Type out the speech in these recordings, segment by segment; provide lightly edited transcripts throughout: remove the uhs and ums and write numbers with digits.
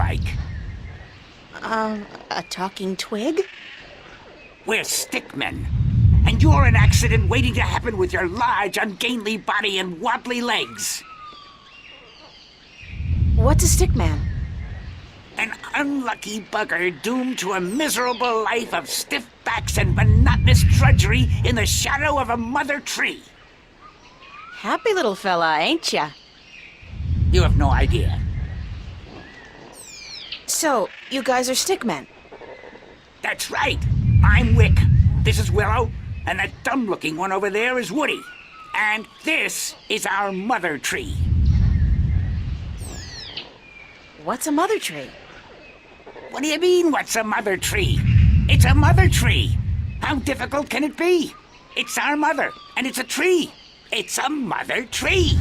like? A talking twig? We're stickmen. And you're an accident waiting to happen with your large, ungainly body and wobbly legs. What's a stickman? An unlucky bugger doomed to a miserable life of stiff backs and monotonous drudgery in the shadow of a mother tree. Happy little fella, ain't ya? You have no idea. So, you guys are stickmen? That's right. I'm Wick. This is Willow. And that dumb-looking one over there is Woody. And this is our mother tree. What's a mother tree? What do you mean, what's a mother tree? It's a mother tree. How difficult can it be? It's our mother, and it's a tree. It's a mother tree.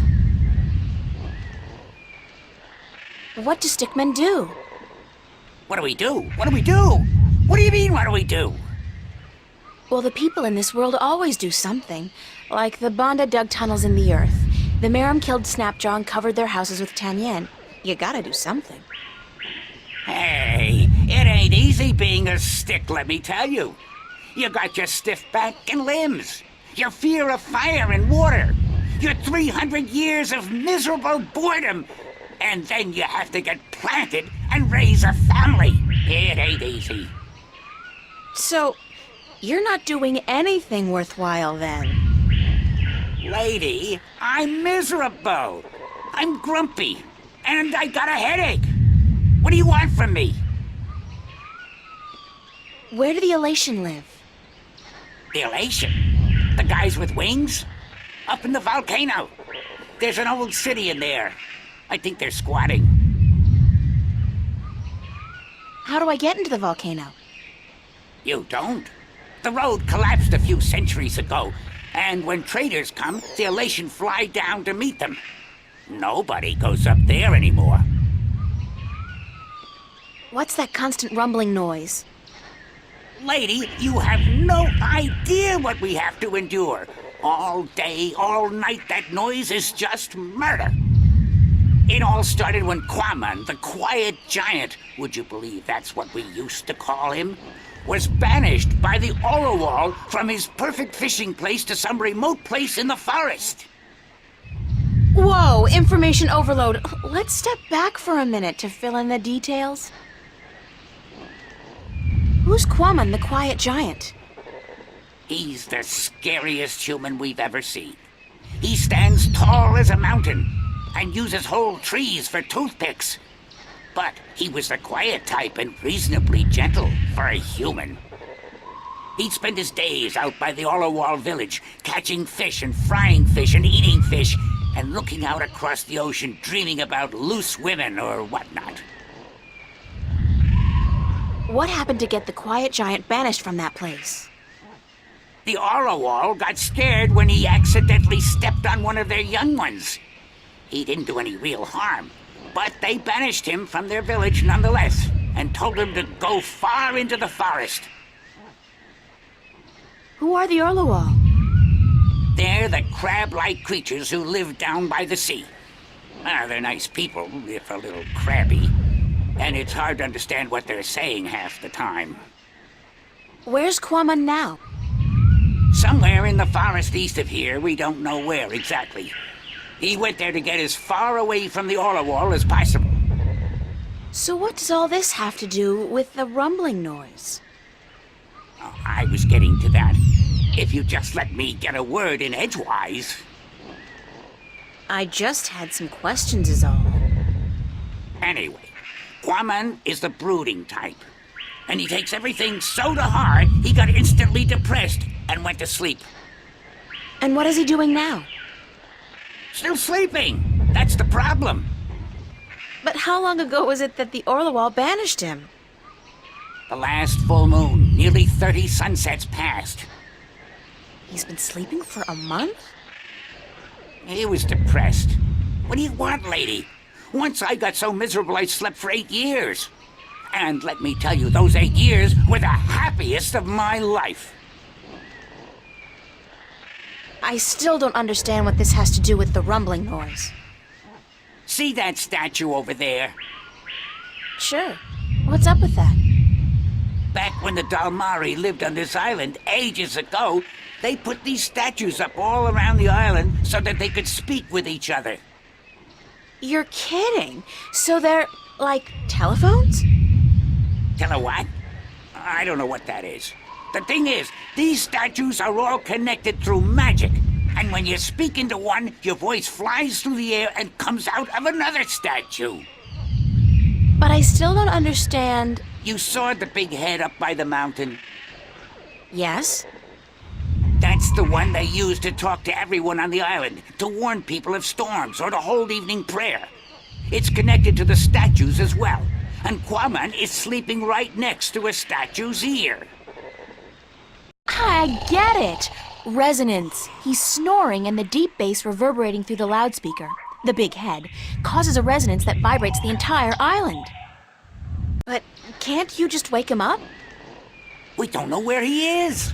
What do stickmen do? What do we do? What do we do? What do you mean, what do we do? Well, the people in this world always do something. Like the Banda dug tunnels in the earth. The Merim killed Snapjaw and covered their houses with Tanyan. You gotta do something. Hey, it ain't easy being a stick, let me tell you. You got your stiff back and limbs, your fear of fire and water, your 300 years of miserable boredom, and then you have to get planted and raise a family. It ain't easy. So, you're not doing anything worthwhile then? Lady, I'm miserable. I'm grumpy, and I got a headache. What do you want from me? Where do the Elation live? The Elation? The guys with wings? Up in the volcano. There's an old city in there. I think they're squatting. How do I get into the volcano? You don't. The road collapsed a few centuries ago, and when traders come, the Elation fly down to meet them. Nobody goes up there anymore. What's that constant rumbling noise? Lady, you have no idea what we have to endure. All day, all night, that noise is just murder. It all started when Quaman, the Quiet Giant, would you believe that's what we used to call him, was banished by the Orowal from his perfect fishing place to some remote place in the forest. Whoa, information overload. Let's step back for a minute to fill in the details. Who's Quaman, the Quiet Giant? He's the scariest human we've ever seen. He stands tall as a mountain and uses whole trees for toothpicks. But he was the quiet type and reasonably gentle for a human. He'd spend his days out by the Orowal village, catching fish and frying fish and eating fish, and looking out across the ocean, dreaming about loose women or whatnot. What happened to get the Quiet Giant banished from that place? The Orowal got scared when he accidentally stepped on one of their young ones. He didn't do any real harm, but they banished him from their village nonetheless, and told him to go far into the forest. Who are the Orowal? They're the crab-like creatures who live down by the sea. They're nice people, if a little crabby. And it's hard to understand what they're saying half the time. Where's Quaman now? Somewhere in the forest east of here, we don't know where exactly. He went there to get as far away from the Orowal as possible. So what does all this have to do with the rumbling noise? Oh, I was getting to that. If you just let me get a word in edgewise. I just had some questions is all. Anyway, Quaman is the brooding type. And he takes everything so to heart, he got instantly depressed and went to sleep. And what is he doing now? Still sleeping. That's the problem. But how long ago was it that the Orowal banished him? The last full moon, nearly 30 sunsets passed. He's been sleeping for a month? He was depressed. What do you want, lady? Once I got so miserable I slept for 8 years. And let me tell you, those 8 years were the happiest of my life. I still don't understand what this has to do with the rumbling noise. See that statue over there? Sure. What's up with that? Back when the Dalmari lived on this island ages ago, they put these statues up all around the island so that they could speak with each other. You're kidding. So they're like telephones? Tell her what? I don't know what that is. The thing is, these statues are all connected through magic. And when you speak into one, your voice flies through the air and comes out of another statue. But I still don't understand. You saw the big head up by the mountain? Yes? That's the one they use to talk to everyone on the island, to warn people of storms or to hold evening prayer. It's connected to the statues as well, and Quaman is sleeping right next to a statue's ear. I get it. Resonance. He's snoring and the deep bass reverberating through the loudspeaker, the big head, causes a resonance that vibrates the entire island. But can't you just wake him up? We don't know where he is.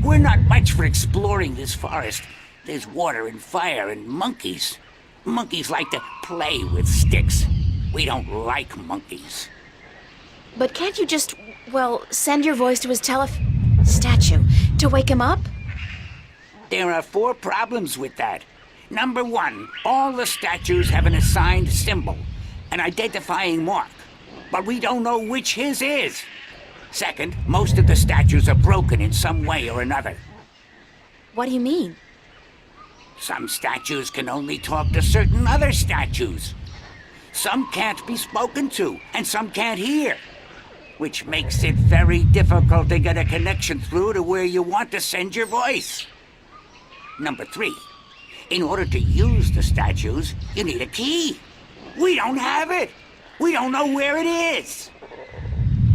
We're not much for exploring this forest. There's water and fire and monkeys. Monkeys like to play with sticks. We don't like monkeys. But can't you just, well, send your voice to his statue to wake him up? There are 4 problems with that. Number 1, all the statues have an assigned symbol, an identifying mark, but we don't know which his is. Second, most of the statues are broken in some way or another. What do you mean? Some statues can only talk to certain other statues. Some can't be spoken to, and some can't hear, which makes it very difficult to get a connection through to where you want to send your voice. Number 3, in order to use the statues, you need a key. We don't have it. We don't know where it is.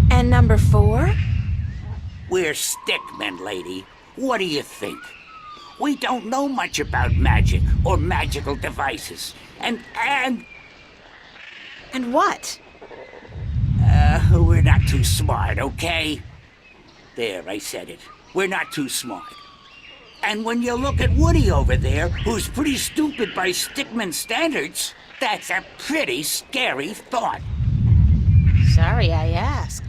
And number 4? We're stickmen, lady. What do you think? We don't know much about magic or magical devices. And what? we're not too smart, okay? There, I said it. We're not too smart. And when you look at Woody over there, who's pretty stupid by stickman standards, that's a pretty scary thought. Sorry I asked.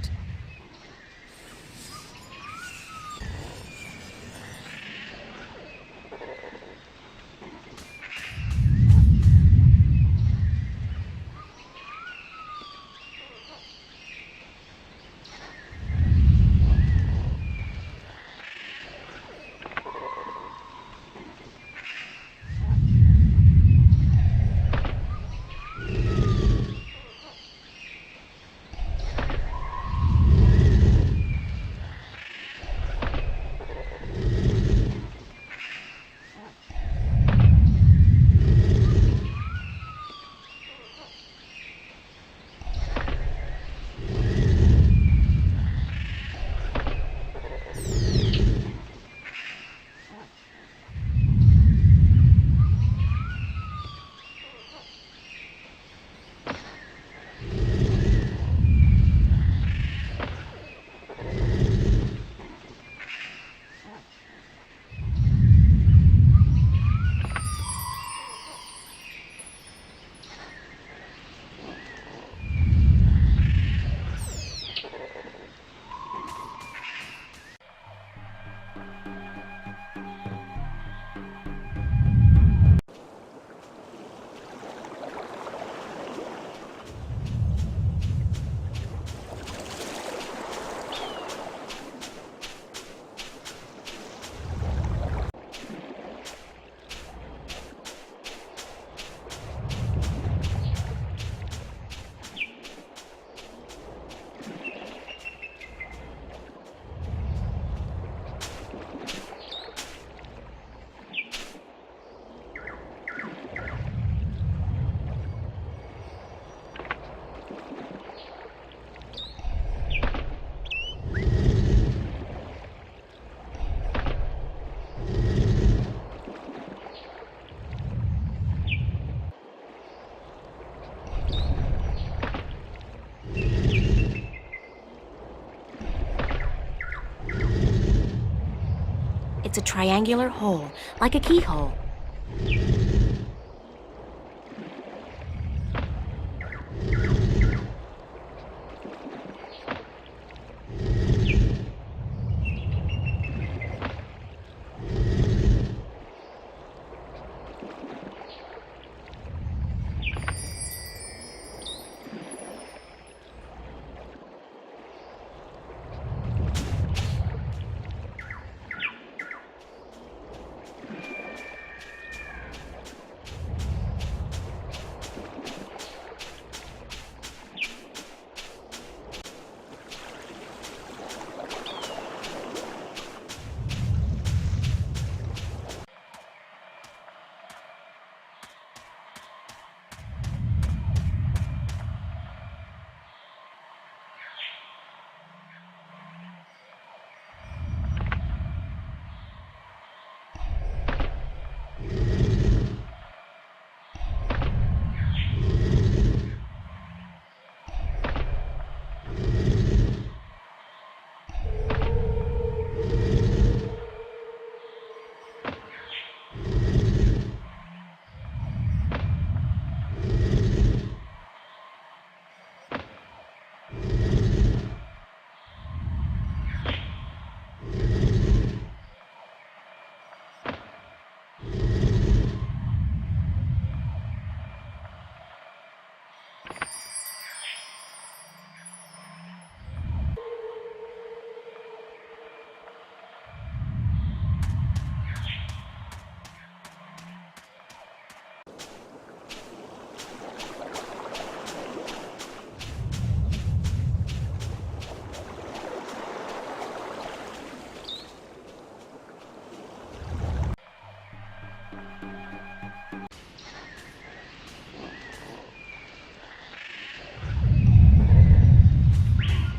It's a triangular hole, like a keyhole.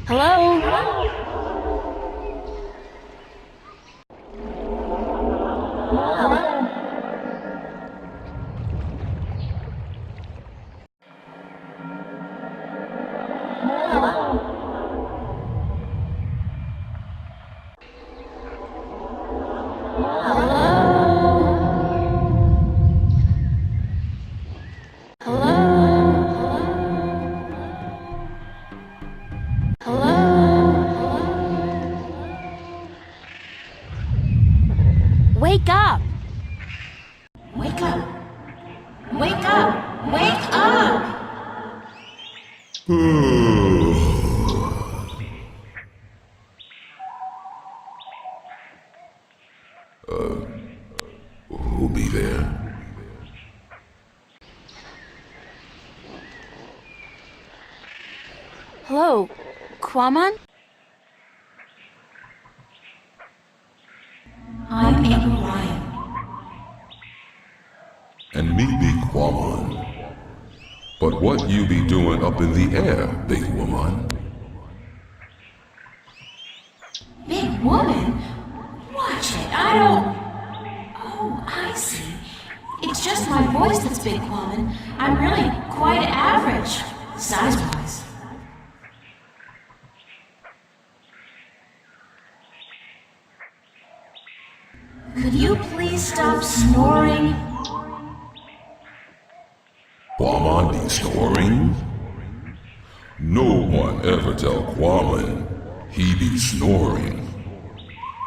Hello? Wake up! Wake up! Wake up! Wake up! Who'll be there? Hello, Quamon? I'm April Ryan. And me be Quamon. But what you be doing up in the air, big woman? Big woman? Watch it, I don't... Oh, I see. It's just my voice that's big, Quamon. I'm really quite average, size-wise. Could you please stop snoring? Quamon be snoring? No one ever tell Quamon he be snoring.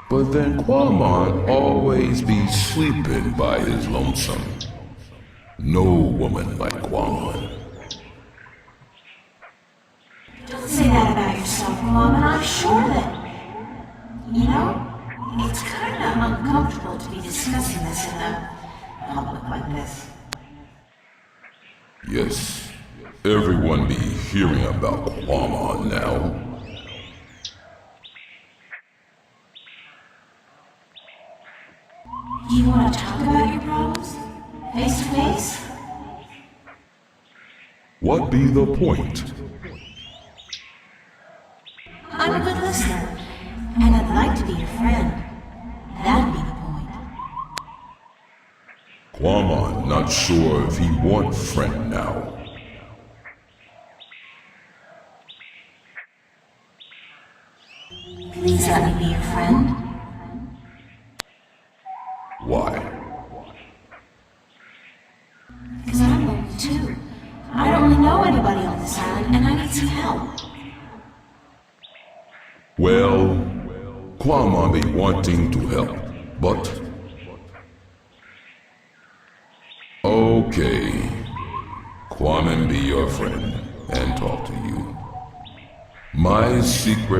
But then Quamon always be sleeping by his lonesome. No woman like Quamon. Don't say that about yourself, Quamon. I'm sure that... You know, it's kind of uncomfortable to be discussing this in a public like this. Yes, everyone be hearing about Quamon now. Do you want to talk about your problems? Face to face? What be the point? I'm a good listener, and I'd like to be your friend. That'd be the point. Quamon not sure if he want friend now. Please let me be your friend. Why? Because I'm lonely too. I don't really know anybody on this island, and I need some help. Well, Quamon be wanting to help, but... Okay, Quamon be your friend and talk to you. My secret